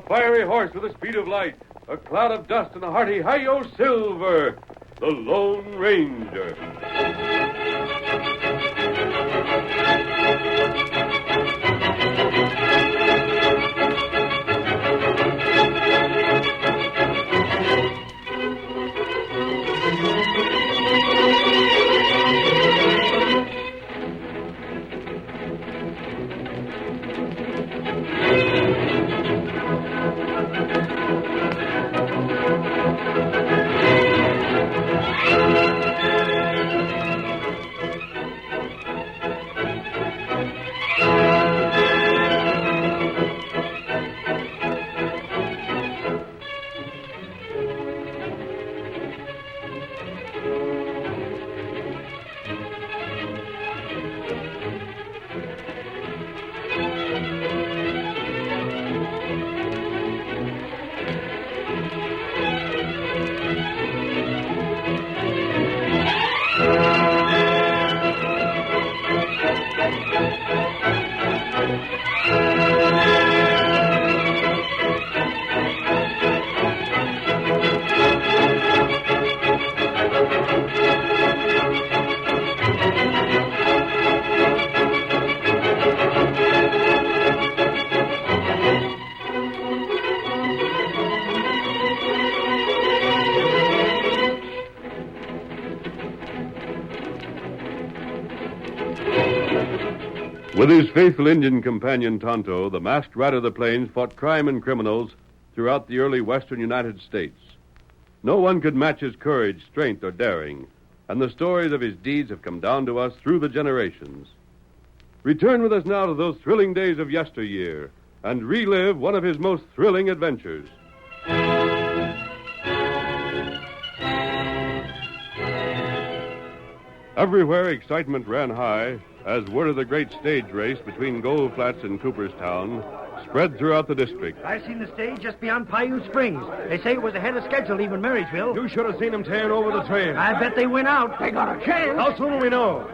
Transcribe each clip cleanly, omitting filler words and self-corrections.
fiery horse with the speed of light, a cloud of dust, and a hearty hi-yo silver, the Lone Ranger. With his faithful Indian companion, Tonto, the masked rider of the plains fought crime and criminals throughout the early western United States. No one could match his courage, strength, or daring, and the stories of his deeds have come down to us through the generations. Return with us now to those thrilling days of yesteryear and relive one of his most thrilling adventures. Everywhere excitement ran high as word of the great stage race between Gold Flats and Cooperstown spread throughout the district. I seen the stage just beyond Paiute Springs. They say it was ahead of schedule leaving Marysville. You should have seen them tearing over the train. I bet they went out. They got a chance. How soon will we know?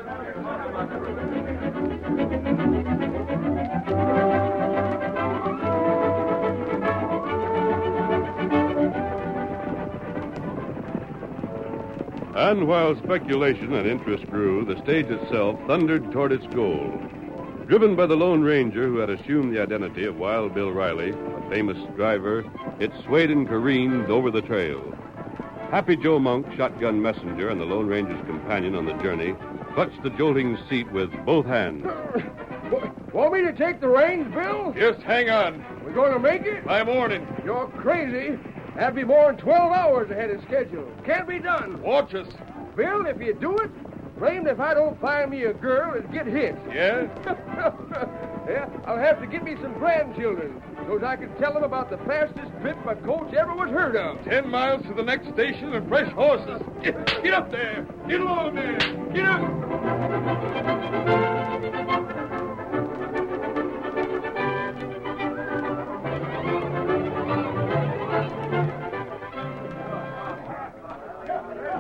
And while speculation and interest grew, the stage itself thundered toward its goal. Driven by the Lone Ranger, who had assumed the identity of Wild Bill Riley, a famous driver, it swayed and careened over the trail. Happy Joe Monk, shotgun messenger and the Lone Ranger's companion on the journey, clutched the jolting seat with both hands. Want me to take the reins, Bill? Just hang on. We're going to make it? By morning. You're crazy. That'd be more than 12 hours ahead of schedule. Can't be done. Watch us. Bill, if you do it, blamed if I don't find me a girl and get hit. Yeah? Yeah, I'll have to get me some grandchildren so I can tell them about the fastest trip my coach ever was heard of. 10 miles to the next station and fresh horses. Get up there. Get along there. Get up.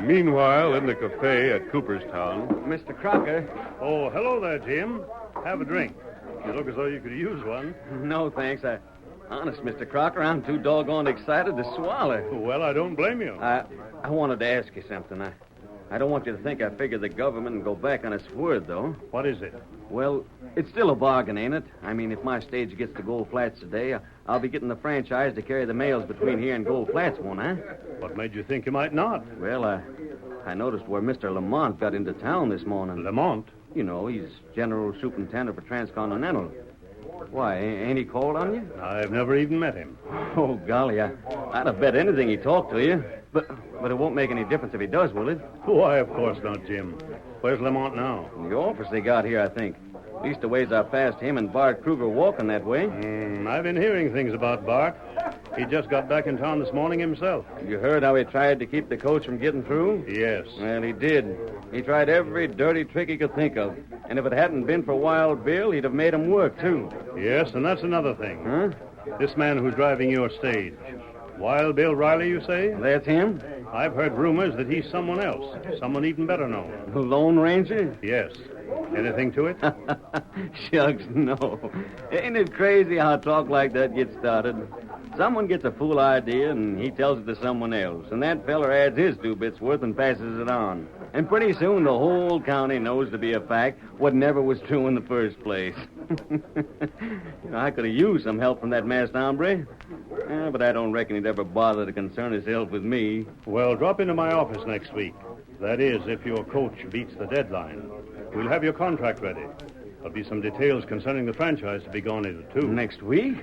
Meanwhile, in the cafe at Cooperstown... Mr. Crocker. Oh, hello there, Jim. Have a drink. You look as though you could use one. No, thanks. Honest, Mr. Crocker, I'm too doggone excited to swallow. Well, I don't blame you. I wanted to ask you something. I don't want you to think I figured the government and go back on its word, though. What is it? Well, it's still a bargain, ain't it? I mean, if my stage gets to Gold Flats today, I'll be getting the franchise to carry the mails between here and Gold Flats, won't I? What made you think you might not? Well, I noticed where Mr. Lamont got into town this morning. Lamont? You know, he's General Superintendent for Transcontinental. Why, ain't he called on you? I've never even met him. Oh, golly, I'd have bet anything he talked to you. But it won't make any difference if he does, will it? Why, of course not, Jim. Where's Lamont now? The office they got here, I think. At least the ways I passed him and Bart Kruger walking that way. I've been hearing things about Bart. He just got back in town this morning himself. You heard how he tried to keep the coach from getting through? Yes. Well, he did. He tried every dirty trick he could think of. And if it hadn't been for Wild Bill, he'd have made him work, too. Yes, and that's another thing. Huh? This man who's driving your stage. Wild Bill Riley, you say? That's him? I've heard rumors that he's someone else. Someone even better known. The Lone Ranger? Yes. Anything to it? Shucks, no. Ain't it crazy how talk like that gets started? Someone gets a fool idea, and he tells it to someone else. And that feller adds his 2 bits worth and passes it on. And pretty soon the whole county knows to be a fact what never was true in the first place. I could have used some help from that masked hombre. But I don't reckon he'd ever bother to concern himself with me. Well, drop into my office next week. That is, if your coach beats the deadline. We'll have your contract ready. There'll be some details concerning the franchise to be gone into, too. Next week?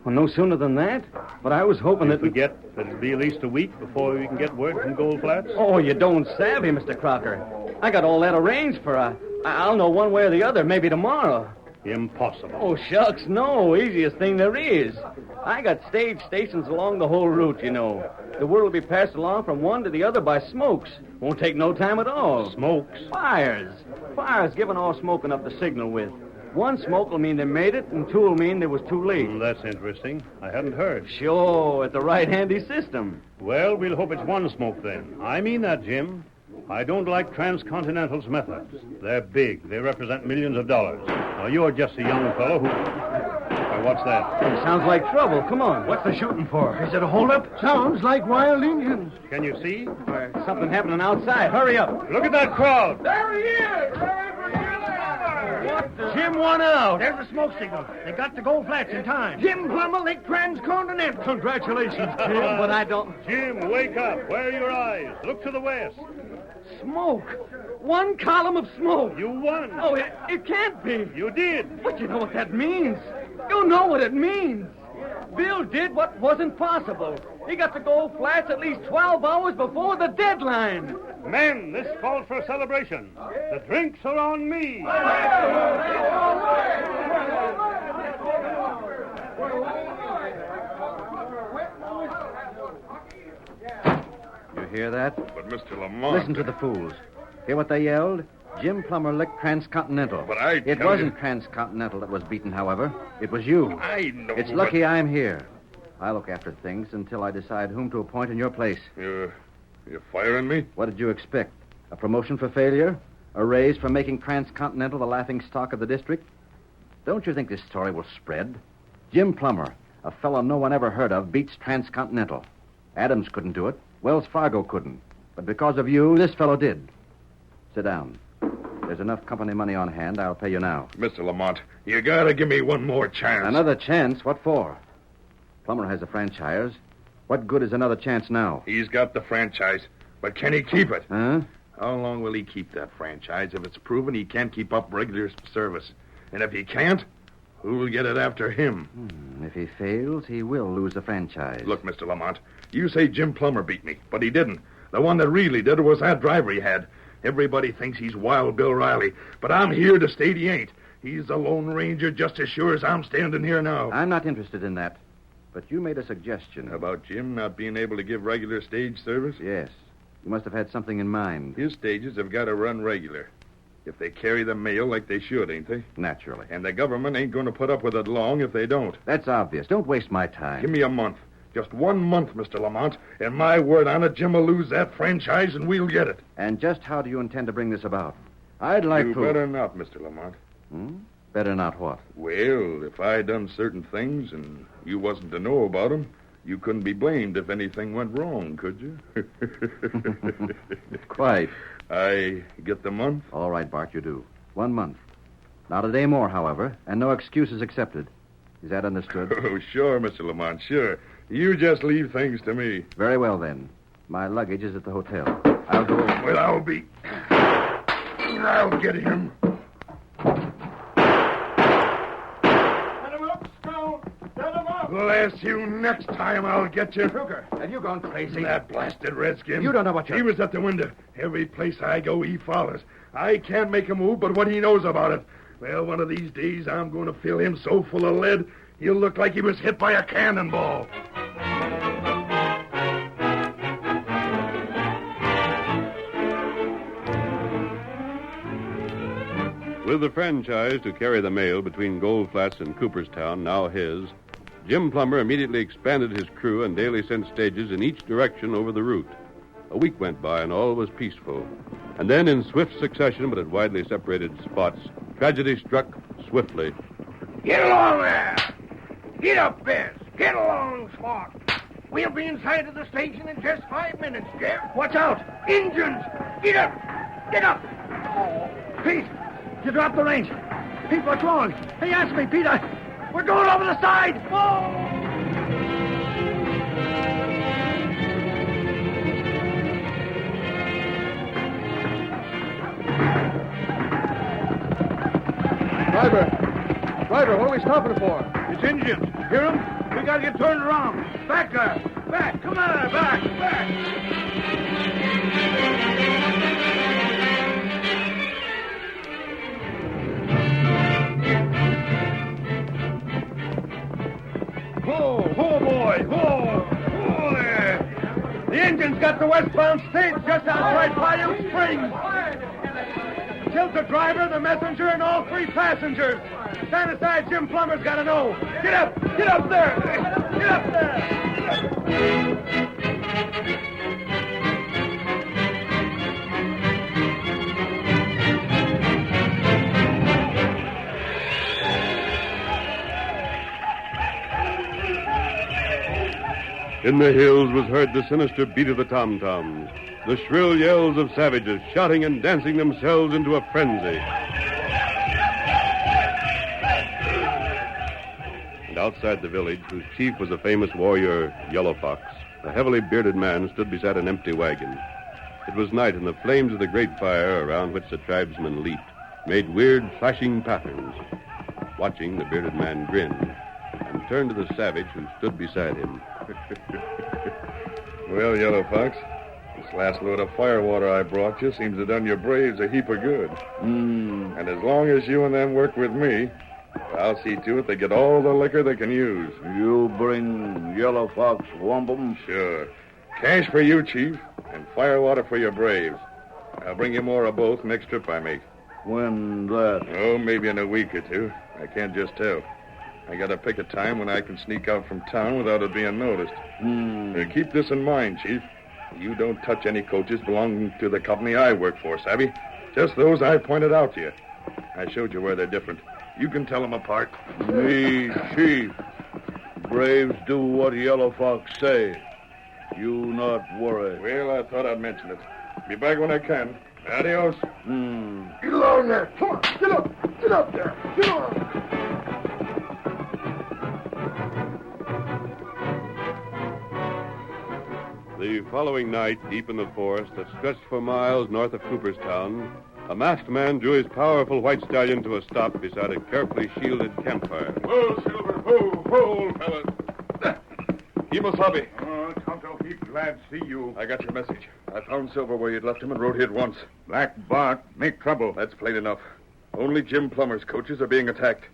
Well, no sooner than that. But I was hoping that... forget that it'll be at least a week before we can get word from Gold Flats? Oh, you don't savvy, Mr. Crocker. I got all that arranged for I'll know one way or the other, maybe tomorrow. Impossible. Oh, shucks, no. Easiest thing there is. I got stage stations along the whole route, you know. The word will be passed along from one to the other by smokes. Won't take no time at all. Smokes? Fires. Fires giving all smoke enough to signal with. 1 smoke will mean they made it, and 2 will mean they was too late. That's interesting. I hadn't heard. Sure, it's a right handy system. Well, we'll hope it's 1 smoke then. I mean that, Jim. I don't like Transcontinental's methods. They're big. They represent millions of dollars. Now, you're just a young fellow who... what's that? It sounds like trouble. Come on. What's the shooting for? Is it a holdup? Sounds like wild Indians. Can you see? Something happening outside. Hurry up. Look at that crowd. There he is! Jim won out. There's the smoke signal. They got to Gold Flats in time. Jim Plummer, Lake Transcontinental. Congratulations, Jim, but I don't... Jim, wake up. Where are your eyes? Look to the west. Smoke. 1 column of smoke. You won. Oh, it can't be. You did. But you know what that means. You know what it means. Bill did what wasn't possible. He got to Gold Flats at least 12 hours before the deadline. Men, this calls for a celebration. The drinks are on me. You hear that? But, Mr. Lamont... Listen to the fools. Hear what they yelled? Jim Plummer licked Transcontinental. But I It tell wasn't you... Transcontinental that was beaten, however. It was you. I know, It's lucky I'm here. I look after things until I decide whom to appoint in your place. You're firing me? What did you expect? A promotion for failure? A raise for making Transcontinental the laughing stock of the district? Don't you think this story will spread? Jim Plummer, a fellow no one ever heard of, beats Transcontinental. Adams couldn't do it. Wells Fargo couldn't. But because of you, this fellow did. Sit down. There's enough company money on hand. I'll pay you now. Mr. Lamont, you gotta give me one more chance. Another chance? What for? Plummer has a franchise. What good is another chance now? He's got the franchise, but can he keep it? Huh? How long will he keep that franchise if it's proven he can't keep up regular service? And if he can't, who'll get it after him? If he fails, he will lose the franchise. Look, Mr. Lamont, you say Jim Plummer beat me, but he didn't. The one that really did it was that driver he had. Everybody thinks he's Wild Bill Riley, but I'm here to state he ain't. He's the Lone Ranger just as sure as I'm standing here now. I'm not interested in that. But you made a suggestion. About Jim not being able to give regular stage service? Yes. You must have had something in mind. His stages have got to run regular. If they carry the mail like they should, ain't they? Naturally. And the government ain't going to put up with it long if they don't. That's obvious. Don't waste my time. Give me a month. Just 1 month, Mr. Lamont. And my word on it, Jim will lose that franchise and we'll get it. And just how do you intend to bring this about? I'd like You proof. better not, Mr. Lamont. Better not what? Well, if I done certain things and you wasn't to know about them, you couldn't be blamed if anything went wrong, could you? Quite. I get the month? All right, Bart, you do. 1 month. Not a day more, however, and no excuses accepted. Is that understood? Oh, sure, Mr. Lamont, sure. You just leave things to me. Very well, then. My luggage is at the hotel. I'll go... Well, I'll get him. Bless you, next time I'll get you. Kruger, have you gone crazy? That blasted redskin. You don't know what you're... He was at the window. Every place I go, he follows. I can't make him move but what he knows about it. Well, one of these days, I'm going to fill him so full of lead, he'll look like he was hit by a cannonball. With the franchise to carry the mail between Gold Flats and Cooperstown now his, Jim Plummer immediately expanded his crew and daily sent stages in each direction over the route. A week went by and all was peaceful. And then, in swift succession but at widely separated spots, tragedy struck swiftly. Get along there! Get up, Ben! Get along, Spot. We'll be inside of the station in just 5 minutes, Jeff. Watch out. Injuns. Get up. Get up. Oh, Pete, you dropped the range. Pete, what's wrong? Hey, ask me, Pete. We're going over the side. Oh! Driver, what are we stopping for? It's Indians. Hear 'em? We gotta get turned around. Back there. Back. Come on, back. Whoa, boy. Whoa there. The Indians got the westbound stage just outside Bayou Springs. Killed the driver, the messenger, and all 3 passengers. Stand aside, Jim Plummer's got to know. Get up there. Get up there. In the hills was heard the sinister beat of the tom-toms, the shrill yells of savages shouting and dancing themselves into a frenzy. And outside the village, whose chief was a famous warrior, Yellow Fox, a heavily bearded man stood beside an empty wagon. It was night, and the flames of the great fire around which the tribesmen leaped made weird, flashing patterns. Watching, the bearded man grinned and turned to the savage who stood beside him. Well, Yellow Fox, this last load of firewater I brought you seems to have done your braves a heap of good. And as long as you and them work with me, I'll see to it they get all the liquor they can use. You bring Yellow Fox wampum? Sure. Cash for you, Chief, and firewater for your braves. I'll bring you more of both next trip I make. When that? Oh, maybe in a week or two. I can't just tell. I gotta pick a time when I can sneak out from town without it being noticed. Keep this in mind, Chief. You don't touch any coaches belonging to the company I work for, savvy? Just those I pointed out to you. I showed you where they're different. You can tell them apart. Me, Chief. Braves do what Yellow Fox say. You not worry. Well, I thought I'd mention it. Be back when I can. Adios. Get along there. Come on. Get up. Get up there. Get on. The following night, deep in the forest that stretched for miles north of Cooperstown, a masked man drew his powerful white stallion to a stop beside a carefully shielded campfire. Whoa, Silver. Whoa, fellas. Kimosabe. Tonto, heap glad to see you. I got your message. I found Silver where you'd left him and rode here at once. Black Bart, make trouble. That's plain enough. Only Jim Plummer's coaches are being attacked.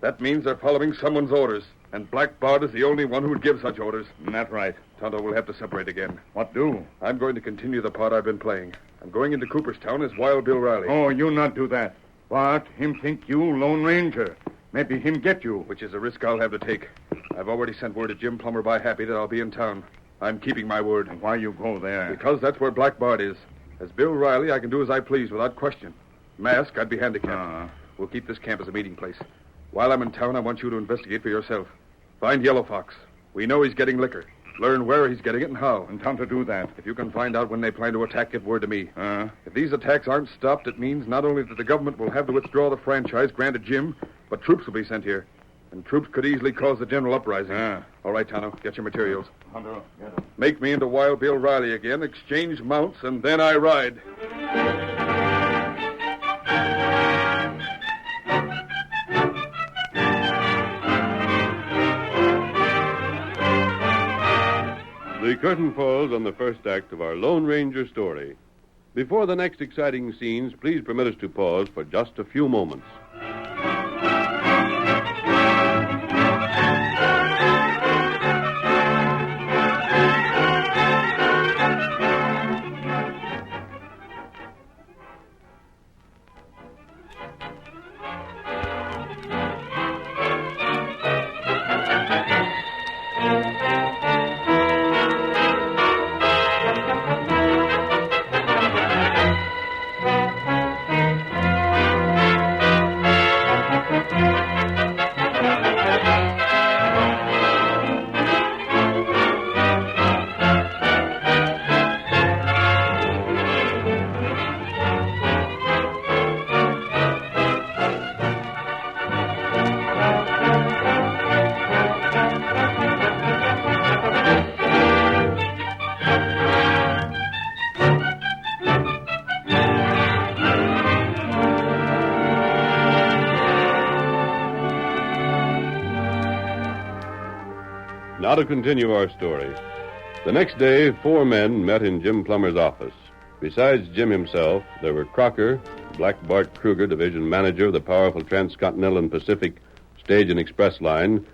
That means they're following someone's orders. And Black Bart is the only one who would give such orders. That's right. Tonto, we'll have to separate again. What do? I'm going to continue the part I've been playing. I'm going into Cooperstown as Wild Bill Riley. Oh, you not do that. But him think you Lone Ranger. Maybe him get you. Which is a risk I'll have to take. I've already sent word to Jim Plummer by Happy that I'll be in town. I'm keeping my word. And why you go there? Because that's where Black Bart is. As Bill Riley, I can do as I please without question. Mask, I'd be handicapped. We'll keep this camp as a meeting place. While I'm in town, I want you to investigate for yourself. Find Yellow Fox. We know he's getting liquor. Learn where he's getting it and how. And time to do that. If you can find out when they plan to attack, give word to me. If these attacks aren't stopped, it means not only that the government will have to withdraw the franchise granted Jim, but troops will be sent here. And troops could easily cause a general uprising. All right, Tano, get your materials. Make me into Wild Bill Riley again, exchange mounts, and then I ride. The curtain falls on the first act of our Lone Ranger story. Before the next exciting scenes, please permit us to pause for just a few moments. Now to continue our story. The next day, 4 men met in Jim Plummer's office. Besides Jim himself, there were Crocker, Black Bart Kruger, division manager of the powerful Transcontinental and Pacific Stage and Express Line,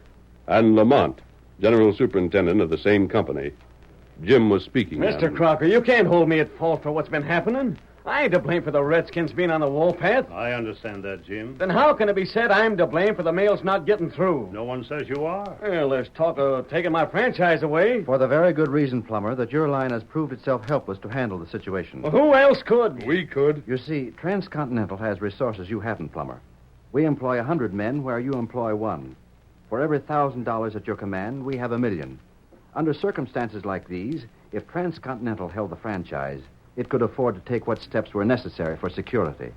and Lamont, general superintendent of the same company. Jim was speaking. Mr. Crocker, you can't hold me at fault for what's been happening. I ain't to blame for the Redskins being on the warpath. I understand that, Jim. Then how can it be said I'm to blame for the mails not getting through? No one says you are. Well, there's talk of taking my franchise away. For the very good reason, Plummer, that your line has proved itself helpless to handle the situation. Well, who else could? We could. You see, Transcontinental has resources you haven't, Plummer. We employ 100 men where you employ 1. For every $1,000 at your command, we have $1 million. Under circumstances like these, if Transcontinental held the franchise, it could afford to take what steps were necessary for security.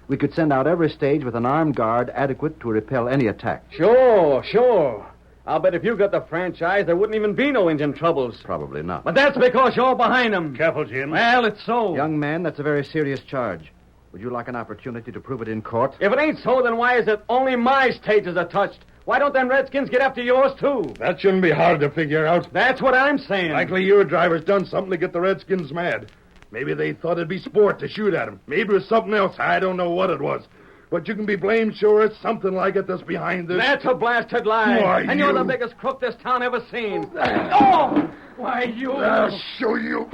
We could send out every stage with an armed guard adequate to repel any attack. Sure. I'll bet if you got the franchise, there wouldn't even be no engine troubles. Probably not. But that's because you're behind them. Careful, Jim. Well, it's so. Young man, that's a very serious charge. Would you like an opportunity to prove it in court? If it ain't so, then why is it only my stages are touched? Why don't them Redskins get after yours, too? That shouldn't be hard to figure out. That's what I'm saying. Likely your driver's done something to get the Redskins mad. Maybe they thought it'd be sport to shoot at him. Maybe it was something else. I don't know what it was. But you can be blamed sure it's something like it that's behind this. That's a blasted lie. Why, and you're you- the biggest crook this town ever seen. Oh! Why, you... I'll show you.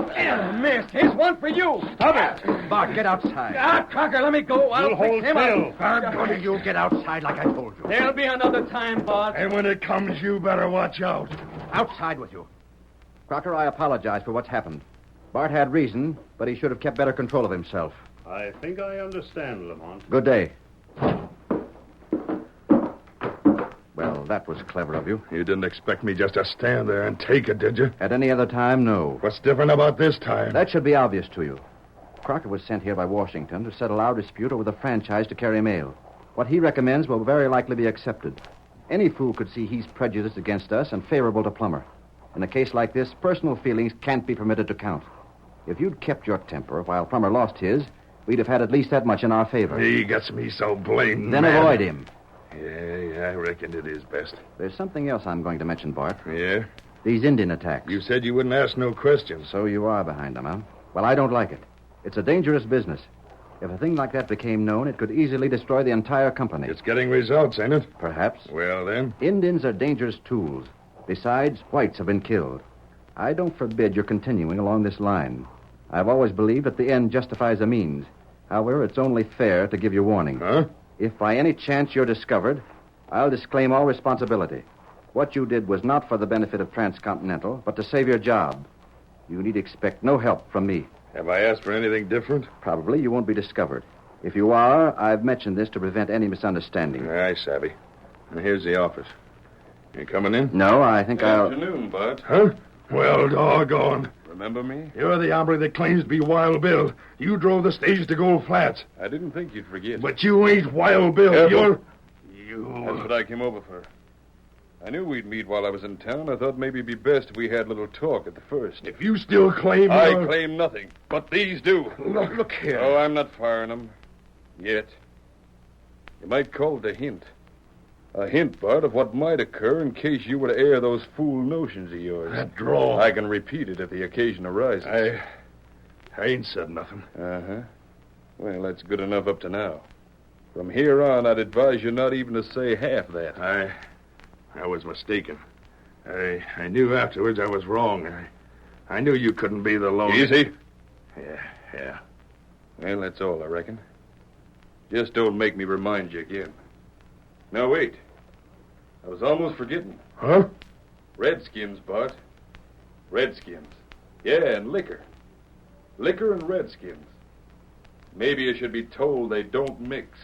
Missed. Here's one for you. Stop it! Bart, get outside. Crocker, let me go. I'll You'll fix hold him still. up. What do you get outside like I told you? There'll be another time, Bart. And when it comes, you better watch out. Outside with you. Crocker, I apologize for what's happened. Bart had reason, but he should have kept better control of himself. I think I understand, Lamont. Good day. Well, that was clever of you. You didn't expect me just to stand there and take it, did you? At any other time, no. What's different about this time? That should be obvious to you. Crocker was sent here by Washington to settle our dispute over the franchise to carry mail. What he recommends will very likely be accepted. Any fool could see he's prejudiced against us and favorable to Plummer. In a case like this, personal feelings can't be permitted to count. If you'd kept your temper while Plummer lost his, we'd have had at least that much in our favor. He gets me so blamed Then mad. avoid him. Yeah, I reckon it is best. There's something else I'm going to mention, Bart. Yeah? These Indian attacks. You said you wouldn't ask no questions. So you are behind them, huh? Well, I don't like it. It's a dangerous business. If a thing like that became known, it could easily destroy the entire company. It's getting results, ain't it? Perhaps. Well, then. Indians are dangerous tools. Besides, whites have been killed. I don't forbid your continuing along this line. I've always believed that the end justifies the means. However, it's only fair to give you warning. Huh? If by any chance you're discovered, I'll disclaim all responsibility. What you did was not for the benefit of Transcontinental, but to save your job. You need expect no help from me. Have I asked for anything different? Probably you won't be discovered. If you are, I've mentioned this to prevent any misunderstanding. Aye, savvy. And here's the office. You coming in? No, I think I'll... Afternoon, Bart. Huh? Well, doggone. Remember me? You're the hombre that claims to be Wild Bill. You drove the stage to Gold Flats. I didn't think you'd forget. But you ain't Wild Bill. Careful. You're... That's what I came over for. I knew we'd meet while I was in town. I thought maybe it'd be best if we had a little talk at the first. If you still claim I you're... claim nothing, but these do. Look here. Oh, I'm not firing them. Yet. You might call it a hint. A hint, Bart, of what might occur in case you were to air those fool notions of yours. That draw. I can repeat it if the occasion arises. I ain't said nothing. Uh-huh. Well, that's good enough up to now. From here on, I'd advise you not even to say half that. I was mistaken. I knew afterwards I was wrong. I knew you couldn't be the lone... Easy. Yeah. Well, that's all, I reckon. Just don't make me remind you again. Now, wait. I was almost forgetting. Huh? Redskins, Bart. Redskins. Yeah, and liquor. Liquor and redskins. Maybe you should be told they don't mix.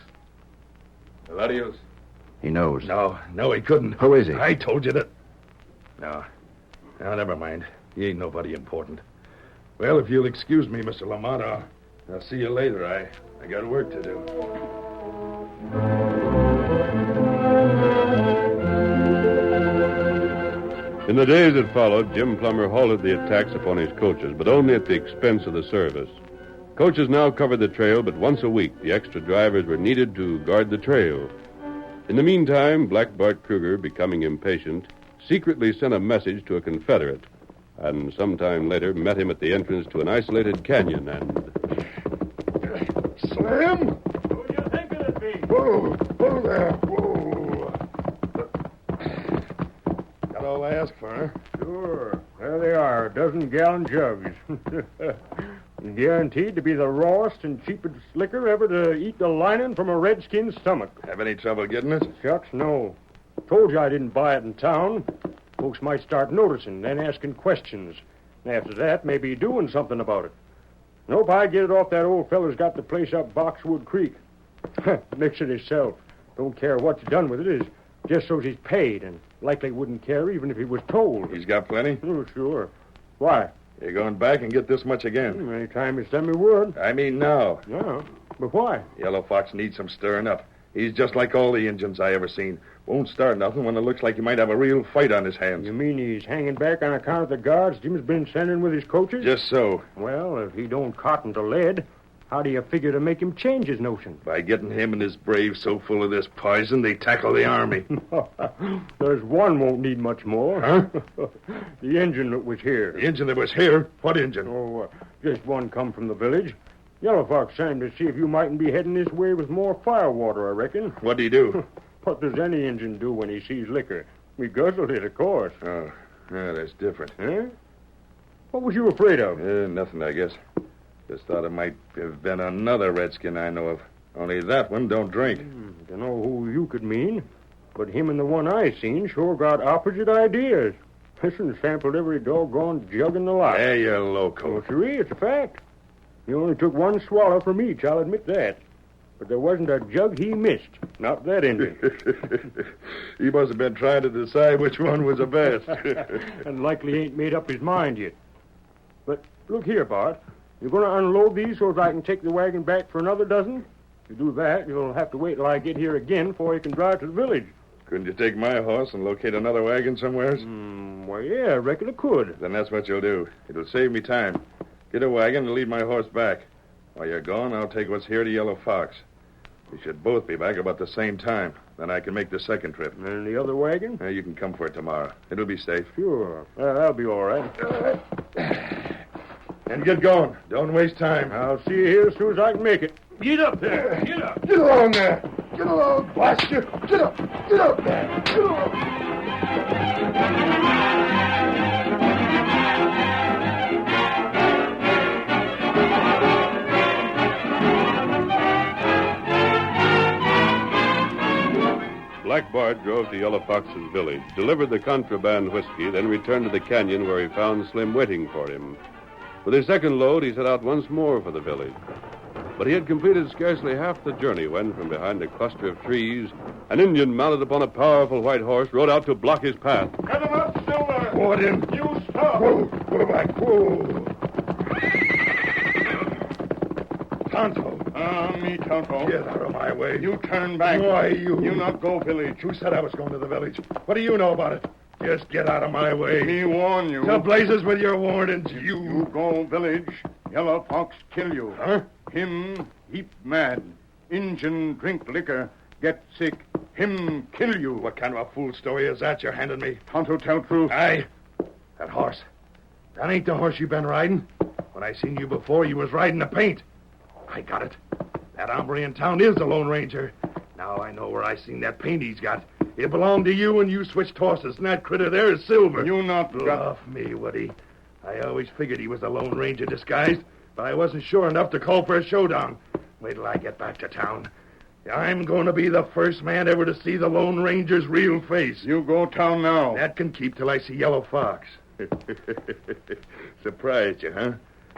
Well, adios. He knows. No, he couldn't. Who is he? I told you that... No, never mind. He ain't nobody important. Well, if you'll excuse me, Mr. Lamont, I'll see you later. I got work to do. In the days that followed, Jim Plummer halted the attacks upon his coaches, but only at the expense of the service. Coaches now covered the trail, but once a week the extra drivers were needed to guard the trail. In the meantime, Black Bart Kruger, becoming impatient, secretly sent a message to a Confederate, and sometime later met him at the entrance to an isolated canyon and... Slim? Who do you think it'd be? Whoa, whoa there. Whoa. Got all I asked for, huh? Sure. There they are, a dozen gallon jugs. Guaranteed to be the rawest and cheapest liquor ever to eat the lining from a redskin's stomach. Have any trouble getting it? Shucks, no. Told you I didn't buy it in town. Folks might start noticing, then asking questions. And after that, maybe doing something about it. Nope, I get it off that old feller's got the place up Boxwood Creek. Mix it himself. Don't care what's done with it, is just so's he's paid, and likely wouldn't care even if he was told. He's got plenty? Oh, sure. Why? You're going back and get this much again. Any time you send me word. I mean now. No, but why? Yellow Fox needs some stirring up. He's just like all the Injuns I ever seen. Won't start nothing when it looks like he might have a real fight on his hands. You mean he's hanging back on account of the guards Jim's been sending with his coaches? Just so. Well, if he don't cotton to lead, how do you figure to make him change his notion? By getting him and his braves so full of this poison, they tackle the army. There's one won't need much more. Huh? The Injun that was here. The Injun that was here? What Injun? Oh, just one come from the village. Yellow Fox sent him to see if you mightn't be heading this way with more firewater, I reckon. What'd he do? What does any Injun do when he sees liquor? We guzzled it, of course. Oh, yeah, that's different. Huh? What was you afraid of? Nothing, I guess. Just thought it might have been another redskin I know of. Only that one don't drink. Don't know who you could mean, but him and the one I seen sure got opposite ideas. Listen, sampled every doggone jug in the lot. Hey, you loco. Oh, sure, it's a fact. He only took one swallow from each, I'll admit that. But there wasn't a jug he missed. Not that Indian. He must have been trying to decide which one was the best. And likely ain't made up his mind yet. But look here, Bart. You're going to unload these so that I can take the wagon back for another dozen? If you do that, you'll have to wait till I get here again before you can drive to the village. Couldn't you take my horse and locate another wagon somewheres? Well, yeah, I reckon I could. Then that's what you'll do. It'll save me time. Get a wagon and lead my horse back. While you're gone, I'll take what's here to Yellow Fox. We should both be back about the same time. Then I can make the second trip. And the other wagon? You can come for it tomorrow. It'll be safe. Sure. That'll be all right. And get going. Don't waste time. I'll see you here as soon as I can make it. Get up there. Get up. Get along there. Get along, blast you. Get up. Get up there. Get along. Black Bart drove to Yellow Fox's village, delivered the contraband whiskey, then returned to the canyon where he found Slim waiting for him. With his second load, he set out once more for the village. But he had completed scarcely half the journey when, from behind a cluster of trees, an Indian mounted upon a powerful white horse rode out to block his path. Get him up, Silver. What in? You stop. Whoa, what back. Whoa. Tonto. Me, Tonto. Get out of my way. You turn back. Why, you... You not go village. Who said I was going to the village? What do you know about it? Just get out of my way. Me warn you. To blazes with your warnings, you... You go village, Yellow Fox kill you. Huh? Him heap mad. Injun drink liquor, get sick. Him kill you. What kind of a fool story is that you're handing me? Tonto tell truth. Aye. That horse. That ain't the horse you've been riding. When I seen you before, you was riding the paint. I got it. That hombre in town is the Lone Ranger. Now I know where I seen that paint he's got. It belonged to you and you switched horses, and that critter there is Silver. You not Bluff me, Woody. I always figured he was the Lone Ranger disguised, but I wasn't sure enough to call for a showdown. Wait till I get back to town. I'm going to be the first man ever to see the Lone Ranger's real face. You go town now. That can keep till I see Yellow Fox. Surprised you, huh?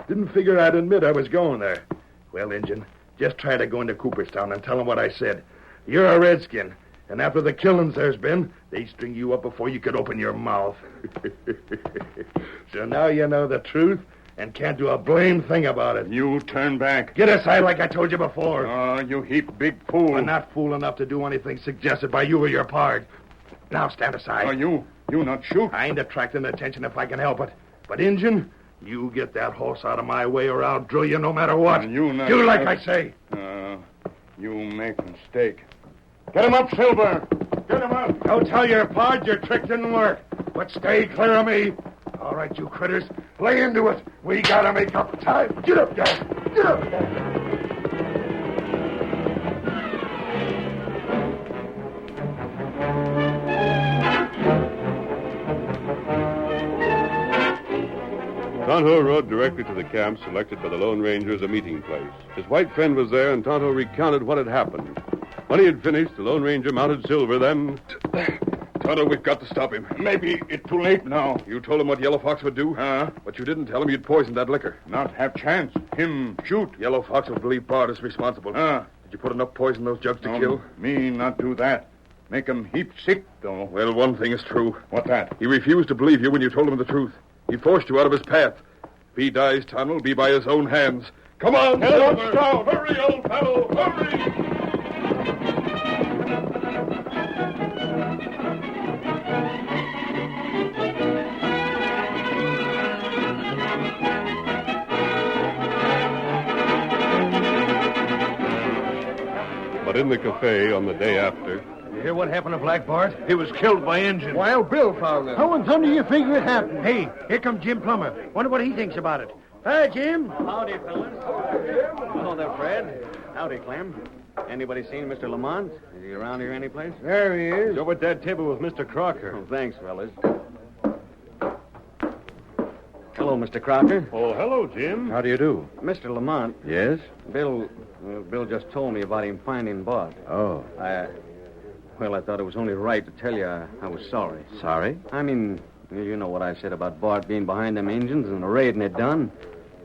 Didn't figure I'd admit I was going there. Well, Injun, just try to go into Cooperstown and tell them what I said. You're a redskin, and after the killings there's been, they string you up before you could open your mouth. So now you know the truth and can't do a blame thing about it. You turn back. Get aside like I told you before. Oh, you heap big fool. I'm not fool enough to do anything suggested by you or your pard. Now stand aside. Oh, you not shoot. I ain't attracting attention if I can help it. But, Injun, you get that horse out of my way or I'll drill you no matter what. You not... Do like I say. You make mistake. Get him up, Silver. Get him up. Go tell your pard your trick didn't work. but stay clear of me. All right, you critters, lay into it. We gotta make up time. Get up, guys. Get up. Tonto rode directly to the camp selected by the Lone Ranger as a meeting place. His white friend was there, and Tonto recounted what had happened. When he had finished, the Lone Ranger mounted Silver, then... Tonto, we've got to stop him. Maybe it's too late now. You told him what Yellow Fox would do? But you didn't tell him you'd poisoned that liquor. Not have chance. Him shoot. Yellow Fox will believe Bart is responsible. Did you put enough poison in those jugs to kill? Me not do that. Make him heap sick, though. Well, one thing is true. What that? He refused to believe you when you told him the truth. He forced you out of his path. If he dies, Tonto will be by his own hands. Come on, Silver! Hurry, old fellow, hurry! But in the cafe on the day after... You hear what happened to Black Bart? He was killed by Injun. Wild Bill found him. How in thunder you figure it happened? Hey, here comes Jim Plummer. Wonder what he thinks about it. Hi, Jim. Howdy, fellas. Hello there, Fred. Howdy, Clem. Anybody seen Mr. Lamont? Is he around here anyplace? There he is. He's over at that table with Mr. Crocker. Oh, thanks, fellas. Hello, Mr. Crocker. Oh, hello, Jim. How do you do? Mr. Lamont, Yes? Bill just told me about him finding Bart. Oh, Well, I thought it was only right to tell you I was sorry. sorry? I mean, you know what I said about Bart being behind them engines and the raiding it done.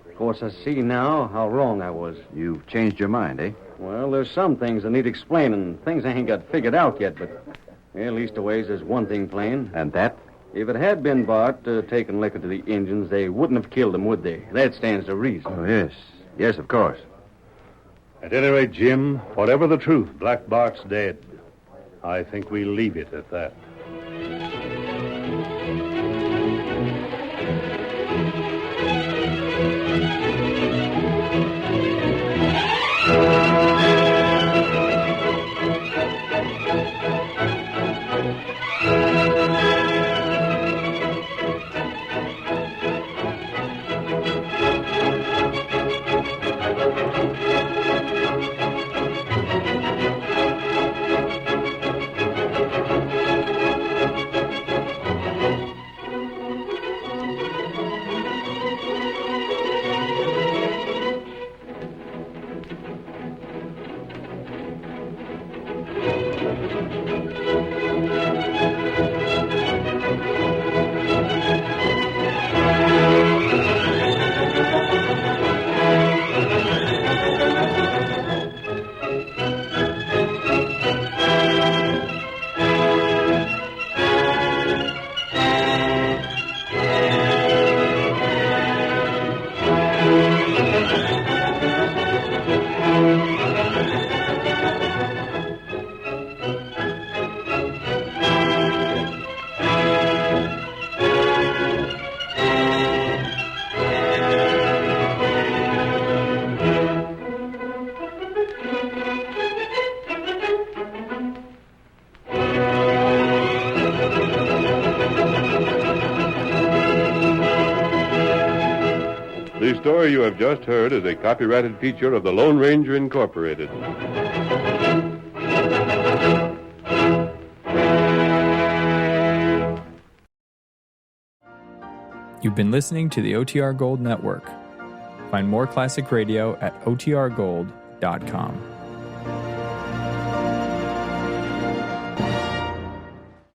Of course, I see now how wrong I was. You've changed your mind, eh? Well, there's some things that need explaining. Things I ain't got figured out yet, but at least a ways there's one thing plain. And that? If it had been Bart taking liquor to the engines, they wouldn't have killed him, would they? That stands to reason. Oh, yes. Yes, of course. At any rate, Jim, whatever the truth, Black Bart's dead. I think we'll leave it at that. The story you have just heard is a copyrighted feature of the Lone Ranger Incorporated. You've been listening to the OTR Gold Network. Find more classic radio at otrgold.com.